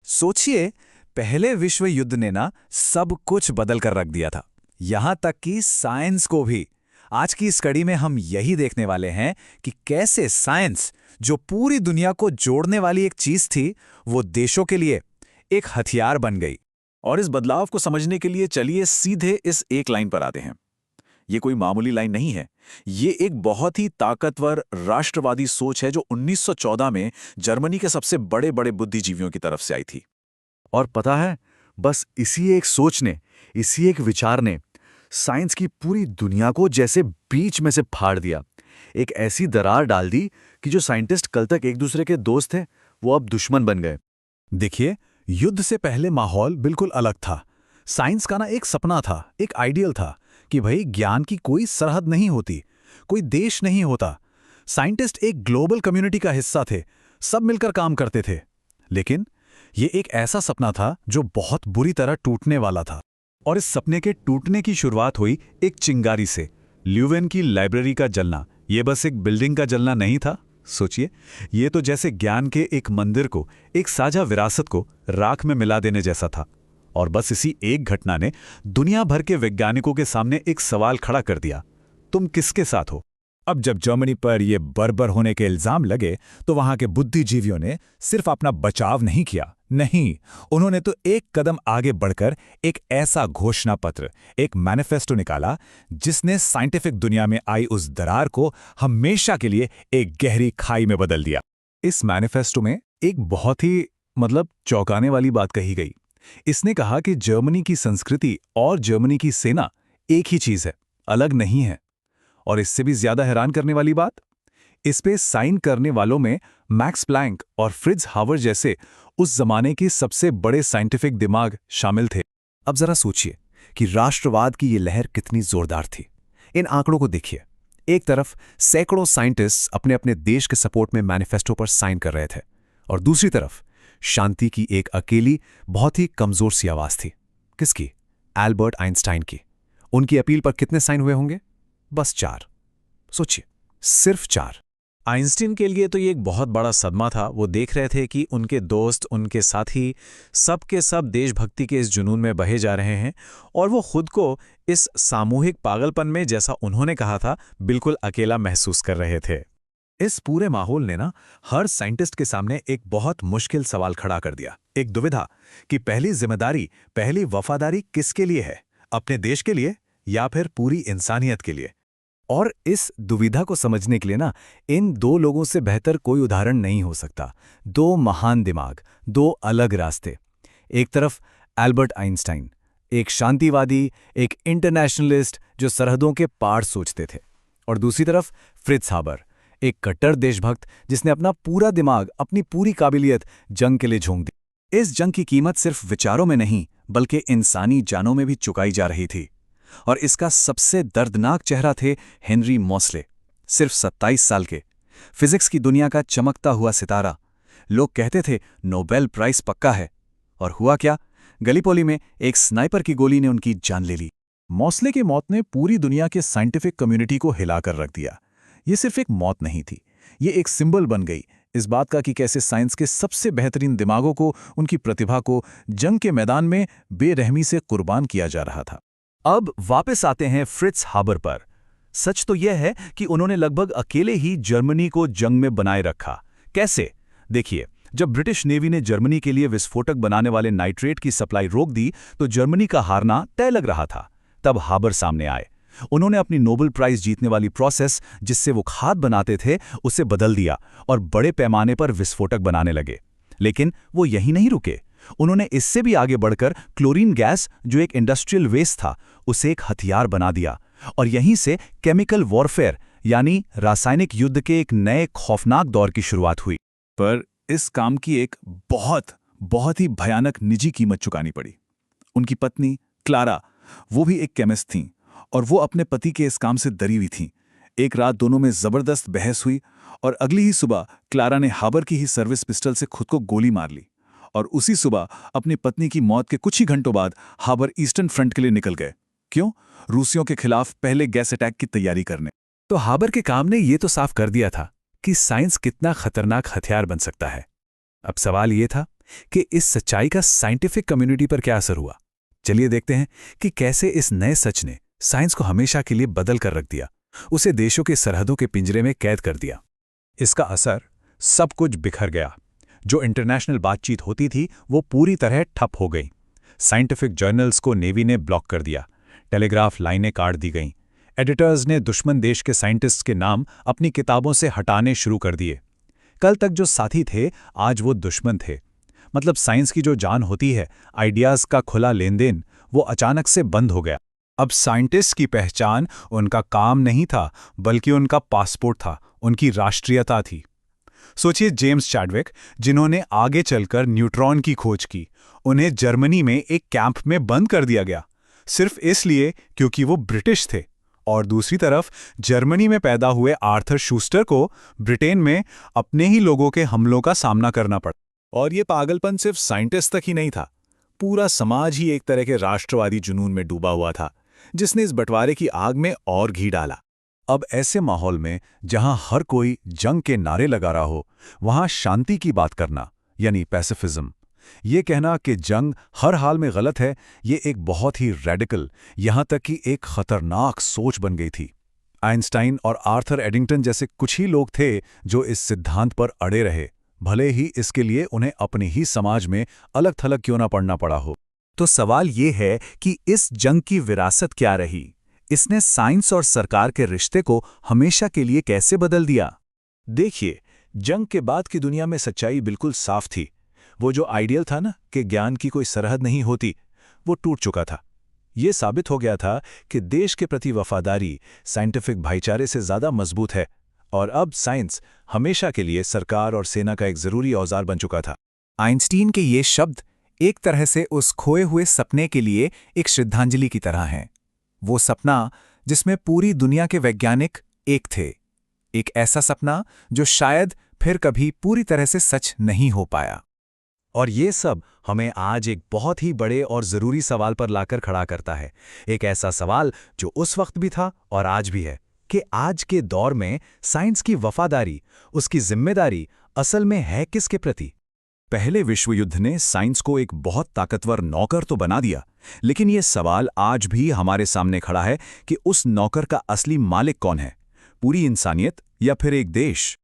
सोचिए, पहले विश्व युद्ध ने ना सब कुछ बदल कर रख दिया था, यहां तक कि साइंस को भी। आज की इस कड़ी में हम यही देखने वाले हैं कि कैसे साइंस, जो पूरी दुनिया को जोड़ने वाली एक चीज थी, वो देशों के लिए एक हथियार बन गई। और इस बदलाव को समझने के लिए चलिए सीधे इस एक लाइन पर आते हैं। ये कोई मामूली लाइन नहीं है। ये एक बहुत ही ताकतवर राष्ट्रवादी सोच है जो 1914 में जर्मनी के सबसे बड़े बड़े बुद्धिजीवियों की तरफ से आई थी। और पता है, बस इसी एक सोच ने, इसी एक विचार ने साइंस की पूरी दुनिया को जैसे बीच में से फाड़ दिया। एक ऐसी दरार डाल दी कि जो साइंटिस्ट कल तक एक दूसरे के दोस्त थे, वो अब दुश्मन बन गए। देखिए, युद्ध से पहले माहौल बिल्कुल अलग था। साइंस का ना एक सपना था, एक आइडियल था कि भाई ज्ञान की कोई सरहद नहीं होती, कोई देश नहीं होता। साइंटिस्ट एक ग्लोबल कम्युनिटी का हिस्सा थे, सब मिलकर काम करते थे। लेकिन ये एक ऐसा सपना था जो बहुत बुरी तरह टूटने वाला था। और इस सपने के टूटने की शुरुआत हुई एक चिंगारी से। ल्यूवेन की लाइब्रेरी का जलना, ये बस एक बिल्डिंग का जलना नहीं था। सोचिए, ये तो जैसे ज्ञान के एक मंदिर को, एक साझा विरासत को राख में मिला देने जैसा था। और बस इसी एक घटना ने दुनिया भर के वैज्ञानिकों के सामने एक सवाल खड़ा कर दिया, तुम किसके साथ हो? अब जब जर्मनी पर यह बर्बर होने के इल्जाम लगे, तो वहां के बुद्धिजीवियों ने सिर्फ अपना बचाव नहीं किया, नहीं, उन्होंने तो एक कदम आगे बढ़कर एक ऐसा घोषणा पत्र, एक मैनिफेस्टो निकाला जिसने साइंटिफिक दुनिया में आई उस दरार को हमेशा के लिए एक गहरी खाई में बदल दिया। इस मैनिफेस्टो में एक बहुत ही चौंकाने वाली बात कही गई। इसने कहा कि जर्मनी की संस्कृति और जर्मनी की सेना एक ही चीज है, अलग नहीं है। और इससे भी ज्यादा हैरान करने वाली बात, इस पे साइन करने वालों में मैक्स प्लैंक और फ्रिट्ज हावर जैसे उस जमाने के सबसे बड़े साइंटिफिक दिमाग शामिल थे। अब जरा सोचिए कि राष्ट्रवाद की ये लहर कितनी जोरदार थी। इन आंकड़ों को देखिए। एक तरफ सैकड़ों साइंटिस्ट्स अपने अपने देश के सपोर्ट में मैनिफेस्टो पर साइन कर रहे थे, और दूसरी तरफ शांति की एक अकेली, बहुत ही कमजोर सी आवाज थी। किसकी? एल्बर्ट आइंस्टाइन की। उनकी अपील पर कितने साइन हुए होंगे? बस 4। सोचिए, सिर्फ 4। आइंस्टीन के लिए तो ये एक बहुत बड़ा सदमा था। वो देख रहे थे कि उनके दोस्त, उनके साथी सब के सब देशभक्ति के इस जुनून में बहे जा रहे हैं, और वो खुद को इस सामूहिक पागलपन में, जैसा उन्होंने कहा था, बिल्कुल अकेला महसूस कर रहे थे। इस पूरे माहौल ने ना हर साइंटिस्ट के सामने एक बहुत मुश्किल सवाल खड़ा कर दिया, एक दुविधा कि पहली जिम्मेदारी, पहली वफादारी किसके लिए है, अपने देश के लिए या फिर पूरी इंसानियत के लिए। और इस दुविधा को समझने के लिए ना इन दो लोगों से बेहतर कोई उदाहरण नहीं हो सकता। दो महान दिमाग, दो अलग रास्ते। एक तरफ एल्बर्ट आइंस्टाइन, एक शांतिवादी, एक इंटरनेशनलिस्ट जो सरहदों के पार सोचते थे, और दूसरी तरफ फ्रिट्ज हाबर, एक कट्टर देशभक्त जिसने अपना पूरा दिमाग, अपनी पूरी काबिलियत जंग के लिए झोंक दी। इस जंग की कीमत सिर्फ विचारों में नहीं, बल्कि इंसानी जानों में भी चुकाई जा रही थी। और इसका सबसे दर्दनाक चेहरा थे हेनरी मोस्ले, सिर्फ 27 साल के, फिजिक्स की दुनिया का चमकता हुआ सितारा। लोग कहते थे नोबेल प्राइज पक्का है, और हुआ क्या? गलीपोली में एक स्नाइपर की गोली ने उनकी जान ले ली। मोस्ले की मौत ने पूरी दुनिया के साइंटिफिक कम्युनिटी को हिलाकर रख दिया। ये सिर्फ एक मौत नहीं थी, ये एक सिंबल बन गई इस बात का कि कैसे साइंस के सबसे बेहतरीन दिमागों को, उनकी प्रतिभा को जंग के मैदान में बेरहमी से कुर्बान किया जा रहा था। अब वापस आते हैं फ्रिट्ज हाबर पर। सच तो यह है कि उन्होंने लगभग अकेले ही जर्मनी को जंग में बनाए रखा। कैसे? देखिए, जब ब्रिटिश नेवी ने जर्मनी के लिए विस्फोटक बनाने वाले नाइट्रेट की सप्लाई रोक दी, तो जर्मनी का हारना तय लग रहा था। तब हाबर सामने आए। उन्होंने अपनी नोबेल प्राइज जीतने वाली प्रोसेस, जिससे वो खाद बनाते थे, उसे बदल दिया और बड़े पैमाने पर विस्फोटक बनाने लगे। लेकिन वो यहीं नहीं रुके। उन्होंने इससे भी आगे बढ़कर क्लोरीन गैस, जो एक इंडस्ट्रियल वेस्ट था, उसे एक हथियार बना दिया, और यहीं से केमिकल वॉरफेयर यानी रासायनिक युद्ध के एक नए खौफनाक दौर की शुरुआत हुई। पर इस काम की एक बहुत ही भयानक निजी कीमत चुकानी पड़ी। उनकी पत्नी क्लारा, वो भी एक केमिस्ट थीं, और वो अपने पति के इस काम से डरी हुई थीं। एक रात दोनों में जबरदस्त बहस हुई, और अगली ही सुबह क्लारा ने हाबर की ही सर्विस पिस्टल से खुद को गोली मार ली। और उसी सुबह अपनी पत्नी की मौत के कुछ ही घंटों बाद हाबर ईस्टर्न फ्रंट के लिए निकल गए। क्यों? रूसियों के खिलाफ पहले गैस अटैक की तैयारी करने। तो हाबर के काम ने ये तो साफ कर दिया था कि साइंस कितना खतरनाक हथियार बन सकता है। अब सवाल ये था कि इस सच्चाई का साइंटिफिक कम्युनिटी पर क्या असर हुआ। चलिए देखते हैं कि कैसे इस नए सच ने साइंस को हमेशा के लिए बदल कर रख दिया, उसे देशों के सरहदों के पिंजरे में कैद कर दिया। इसका असर, सब कुछ बिखर गया। जो इंटरनेशनल बातचीत होती थी वो पूरी तरह ठप हो गई। साइंटिफिक जर्नल्स को नेवी ने ब्लॉक कर दिया, टेलीग्राफ लाइनें काट दी गईं, एडिटर्स ने दुश्मन देश के साइंटिस्ट्स के नाम अपनी किताबों से हटाने शुरू कर दिए। कल तक जो साथी थे, आज वो दुश्मन थे। मतलब साइंस की जो जान होती है, आइडियाज़ का खुला लेन देन, वो अचानक से बंद हो गया। अब साइंटिस्ट की पहचान उनका काम नहीं था, बल्कि उनका पासपोर्ट था, उनकी राष्ट्रीयता थी। सोचिए जेम्स चैडविक, जिन्होंने आगे चलकर न्यूट्रॉन की खोज की, उन्हें जर्मनी में एक कैंप में बंद कर दिया गया, सिर्फ इसलिए क्योंकि वो ब्रिटिश थे। और दूसरी तरफ जर्मनी में पैदा हुए आर्थर शूस्टर को ब्रिटेन में अपने ही लोगों के हमलों का सामना करना पड़ा। और ये पागलपन सिर्फ साइंटिस्ट तक ही नहीं था, पूरा समाज ही एक तरह के राष्ट्रवादी जुनून में डूबा हुआ था, जिसने इस बंटवारे की आग में और घी डाला। अब ऐसे माहौल में जहां हर कोई जंग के नारे लगा रहा हो, वहां शांति की बात करना, यानी पैसिफिज्म, ये कहना कि जंग हर हाल में गलत है, ये एक बहुत ही रेडिकल, यहां तक कि एक खतरनाक सोच बन गई थी। आइंस्टाइन और आर्थर एडिंगटन जैसे कुछ ही लोग थे जो इस सिद्धांत पर अड़े रहे, भले ही इसके लिए उन्हें अपने ही समाज में अलग थलग क्यों ना पड़ना पड़ा हो। तो सवाल ये है कि इस जंग की विरासत क्या रही? इसने साइंस और सरकार के रिश्ते को हमेशा के लिए कैसे बदल दिया? देखिए, जंग के बाद की दुनिया में सच्चाई बिल्कुल साफ थी। वो जो आइडियल था ना कि ज्ञान की कोई सरहद नहीं होती, वो टूट चुका था। ये साबित हो गया था कि देश के प्रति वफादारी साइंटिफिक भाईचारे से ज़्यादा मजबूत है, और अब साइंस हमेशा के लिए सरकार और सेना का एक ज़रूरी औजार बन चुका था। आइंस्टीन के ये शब्द एक तरह से उस खोए हुए सपने के लिए एक श्रद्धांजलि की तरह हैं। वो सपना जिसमें पूरी दुनिया के वैज्ञानिक एक थे, एक ऐसा सपना जो शायद फिर कभी पूरी तरह से सच नहीं हो पाया। और ये सब हमें आज एक बहुत ही बड़े और ज़रूरी सवाल पर लाकर खड़ा करता है। एक ऐसा सवाल जो उस वक्त भी था और आज भी है, कि आज के दौर में साइंस की वफादारी, उसकी जिम्मेदारी असल में है किसके प्रति? पहले विश्व युद्ध ने साइंस को एक बहुत ताकतवर नौकर तो बना दिया, लेकिन ये सवाल आज भी हमारे सामने खड़ा है कि उस नौकर का असली मालिक कौन है? पूरी इंसानियत या फिर एक देश?